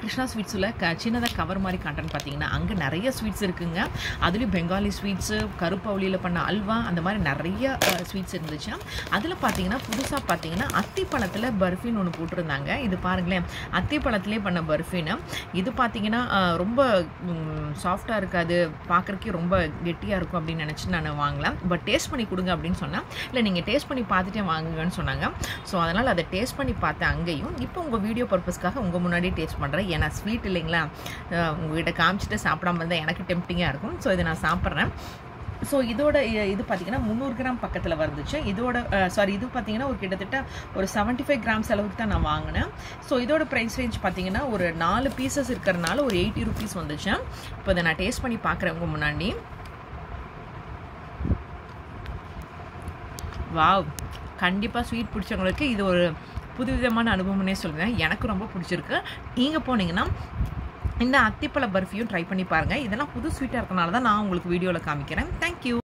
கிருஷ்ணா ஸ்வீட்ஸில் சின்னதாக கவர் மாதிரி காட்டுறேன்னு பார்த்தீங்கன்னா அங்கே நிறைய ஸ்வீட்ஸ் இருக்குங்க. அதுலேயும் பெங்காலி ஸ்வீட்ஸு, கருப்பவுளியில் பண்ண அல்வா, அந்த மாதிரி நிறைய ஸ்வீட்ஸ் இருந்துச்சு. அதில் பார்த்தீங்கன்னா புதுசாக பார்த்தீங்கன்னா அத்திப்பழத்தில் பர்ஃபின்னு ஒன்று போட்டிருந்தாங்க. இது பாருங்களேன், அத்திப்பழத்திலே பண்ண பர்ஃபின்னு. இது பார்த்தீங்கன்னா ரொம்ப சாஃப்டாக இருக்காது, பார்க்குறக்கே ரொம்ப கெட்டியாக இருக்கும் அப்படின்னு நினச்சி நான் வாங்கலாம். பட் டேஸ்ட் பண்ணி கொடுங்க அப்படின்னு சொன்னேன். இல்லை, நீங்கள் டேஸ்ட் பண்ணி பார்த்துட்டே வாங்குங்கன்னு சொன்னாங்க. ஸோ அதனால் அதை டேஸ்ட் பண்ணி பார்த்தேன் அங்கேயும். இப்போ உங்கள் வீடியோ பர்பஸ்க்காக உங்கள் முன்னாடி டேஸ்ட் பண்ணுறேன். ஏன்னா ஸ்வீட் இல்லைங்களா, உங்கள்கிட்ட காமிச்சிட்டு சாப்பிடாம இருந்தால் எனக்கு டெம்ப்டிங்காக இருக்கும். ஸோ இதை நான் சாப்பிட்றேன். ஸோ இதோட இது பார்த்தீங்கன்னா 300 கிராம் பக்கத்தில் வந்துச்சு. இதோட இது பார்த்தீங்கன்னா ஒரு கிட்டத்தட்ட ஒரு 75 கிராம்ஸ் அளவுக்கு தான் நான் வாங்கினேன். ஸோ இதோட ப்ரைஸ் ரேஞ்ச் பார்த்தீங்கன்னா ஒரு 4 பீசஸ் இருக்கிறனால ஒரு 80 ருபீஸ் வந்துச்சு. இப்போ இதை நான் டேஸ்ட் பண்ணி பார்க்குறேன் உங்கள் முன்னாடி. வாவ், கண்டிப்பாக ஸ்வீட் பிடிச்சவங்களுக்கு இது ஒரு புதுவிதமான அனுபவம்னே சொல்லுவேன். எனக்கு ரொம்ப பிடிச்சிருக்கு. நீங்கள் போனீங்கன்னா இந்த அத்திப்பழ பர்ஃபியும் ட்ரை பண்ணி பாருங்கள். இதெல்லாம் புது ஸ்வீட்டாக இருக்கனால தான் நான் உங்களுக்கு வீடியோவில் காமிக்கிறேன். தேங்க்யூ.